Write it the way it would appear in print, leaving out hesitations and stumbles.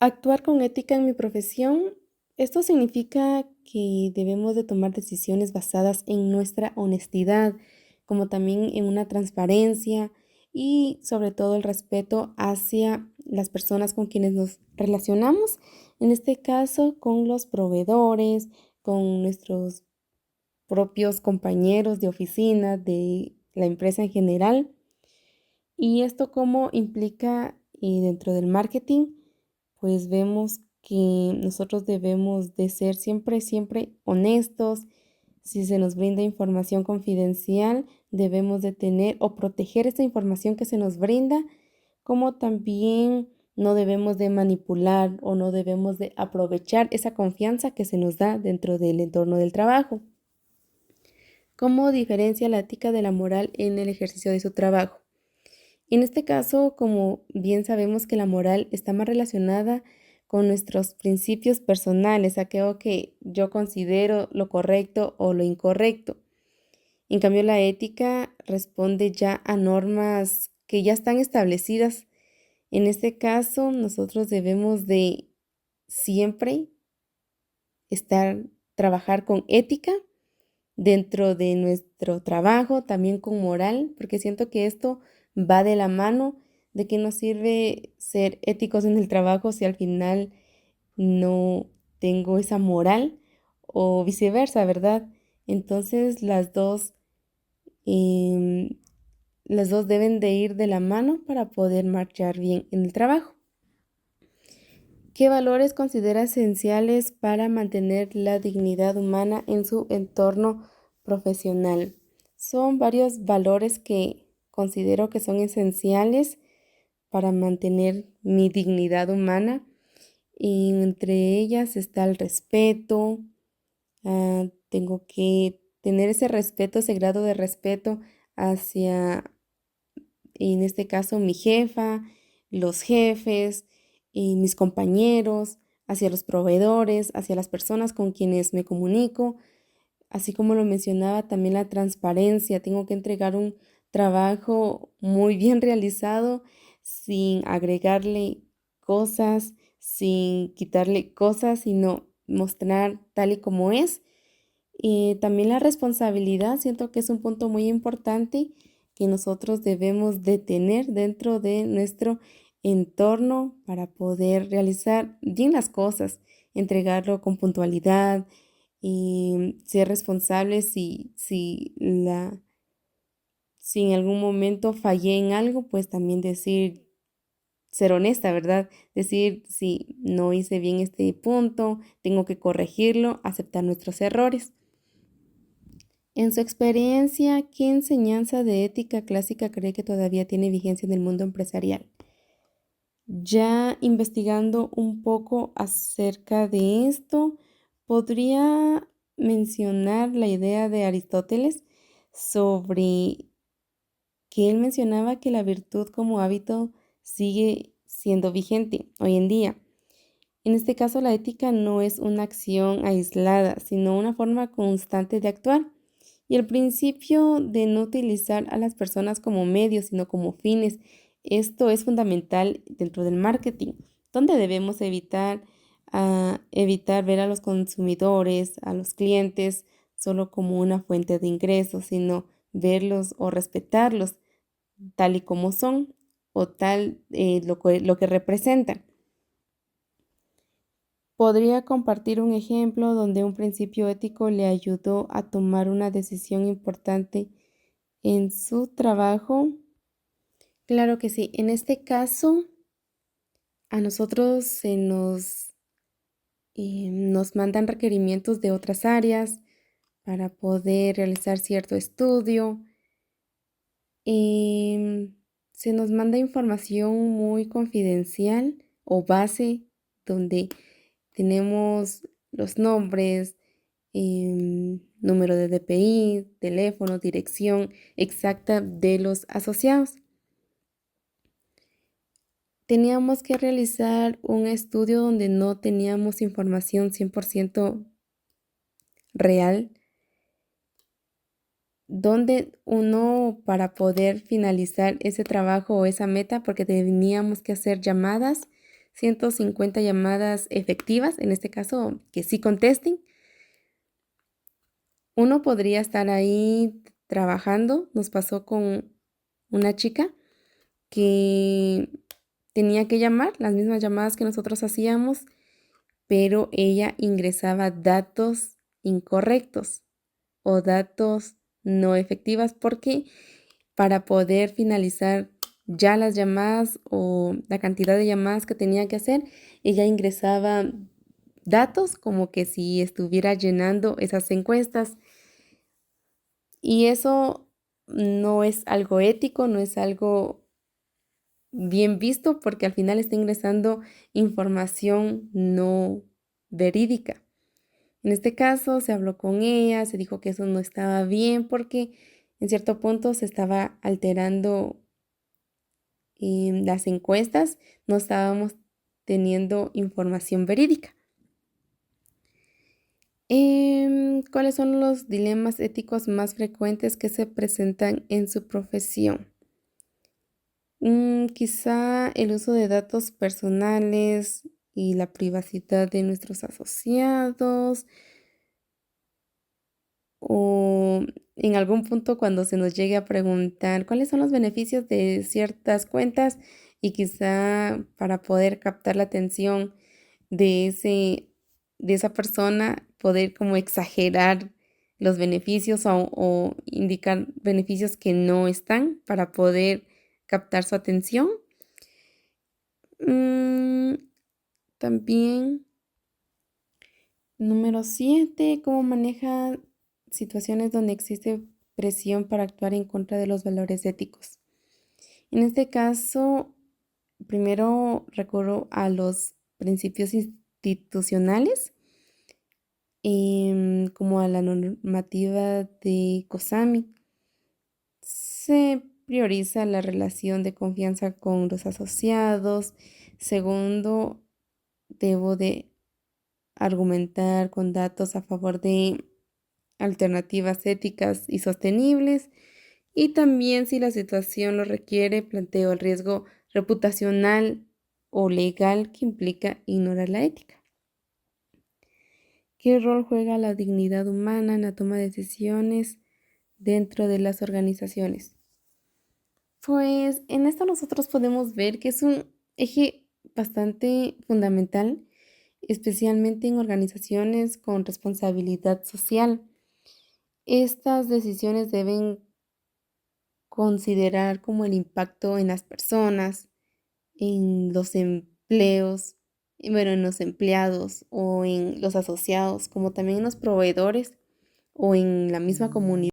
Actuar con ética en mi profesión, esto significa que debemos de tomar decisiones basadas en nuestra honestidad, como también en una transparencia y sobre todo el respeto hacia las personas con quienes nos relacionamos, en este caso con los proveedores, con nuestros propios compañeros de oficina, de la empresa en general. ¿Y esto cómo implica dentro del marketing? Pues vemos que nosotros debemos de ser siempre honestos. Si se nos brinda información confidencial, debemos de tener o proteger esa información que se nos brinda, como también no debemos de manipular o no debemos de aprovechar esa confianza que se nos da dentro del entorno del trabajo. ¿Cómo diferencia la ética de la moral en el ejercicio de su trabajo? En este caso, como bien sabemos que la moral está más relacionada con nuestros principios personales, aquello que yo considero lo correcto o lo incorrecto. En cambio, la ética responde ya a normas que ya están establecidas. En este caso, nosotros debemos de siempre trabajar con ética dentro de nuestro trabajo, también con moral, porque siento que esto va de la mano. ¿De qué nos sirve ser éticos en el trabajo si al final no tengo esa moral o viceversa, verdad? Entonces em, las dos deben de ir de la mano para poder marchar bien en el trabajo. ¿Qué valores considera esenciales para mantener la dignidad humana en su entorno profesional? Son varios valores que considero que son esenciales para mantener mi dignidad humana y entre ellas está el respeto. Tengo que tener ese respeto, ese grado de respeto hacia, en este caso, mi jefa, los jefes y mis compañeros, hacia los proveedores, hacia las personas con quienes me comunico. Así como lo mencionaba, también la transparencia. Tengo que entregar un trabajo muy bien realizado sin agregarle cosas, sin quitarle cosas, sino mostrar tal y como es. Y también la responsabilidad, siento que es un punto muy importante que nosotros debemos de tener dentro de nuestro entorno para poder realizar bien las cosas, entregarlo con puntualidad y ser responsable si en algún momento fallé en algo, pues también decir, ser honesta, ¿verdad? Decir si no hice bien este punto, tengo que corregirlo, aceptar nuestros errores. En su experiencia, ¿qué enseñanza de ética clásica cree que todavía tiene vigencia en el mundo empresarial? Ya investigando un poco acerca de esto, podría mencionar la idea de Aristóteles sobre que él mencionaba que la virtud como hábito sigue siendo vigente hoy en día. En este caso, la ética no es una acción aislada, sino una forma constante de actuar. Y el principio de no utilizar a las personas como medios, sino como fines, esto es fundamental dentro del marketing, donde debemos evitar ver a los consumidores, a los clientes, solo como una fuente de ingresos, sino verlos o respetarlos tal y como son o lo que representan. ¿Podría compartir un ejemplo donde un principio ético le ayudó a tomar una decisión importante en su trabajo? Claro que sí. En este caso, a nosotros nos mandan requerimientos de otras áreas para poder realizar cierto estudio. Em, Se nos manda información muy confidencial o base donde tenemos los nombres, número de DPI, teléfono, dirección exacta de los asociados. Teníamos que realizar un estudio donde no teníamos información 100% real, donde uno para poder finalizar ese trabajo o esa meta, porque teníamos que hacer llamadas, 150 llamadas efectivas, en este caso, que sí contesten. Uno podría estar ahí trabajando. Nos pasó con una chica que tenía que llamar las mismas llamadas que nosotros hacíamos, pero ella ingresaba datos incorrectos o datos no efectivas porque para poder finalizar ya las llamadas o la cantidad de llamadas que tenía que hacer, ella ingresaba datos como que si estuviera llenando esas encuestas y eso no es algo ético, no es algo bien visto porque al final está ingresando información no verídica. En este caso se habló con ella, se dijo que eso no estaba bien porque en cierto punto se estaba alterando las encuestas, no estábamos teniendo información verídica. ¿Cuáles son los dilemas éticos más frecuentes que se presentan en su profesión? Quizá el uso de datos personales y la privacidad de nuestros asociados, o en algún punto cuando se nos llegue a preguntar cuáles son los beneficios de ciertas cuentas y quizá para poder captar la atención de esa persona, poder como exagerar los beneficios o indicar beneficios que no están para poder captar su atención. Mm, también, número 7, ¿cómo maneja situaciones donde existe presión para actuar en contra de los valores éticos? En este caso, primero recurro a los principios institucionales, como a la normativa de COSAMI. Se prioriza la relación de confianza con los asociados. Segundo, debo de argumentar con datos a favor de alternativas éticas y sostenibles. Y también, si la situación lo requiere, planteo el riesgo reputacional o legal que implica ignorar la ética. ¿Qué rol juega la dignidad humana en la toma de decisiones dentro de las organizaciones? Pues en esto nosotros podemos ver que es un eje bastante fundamental, especialmente en organizaciones con responsabilidad social. Estas decisiones deben considerar como el impacto en las personas, en los empleos, y bueno, en los empleados o en los asociados, como también en los proveedores o en la misma comunidad.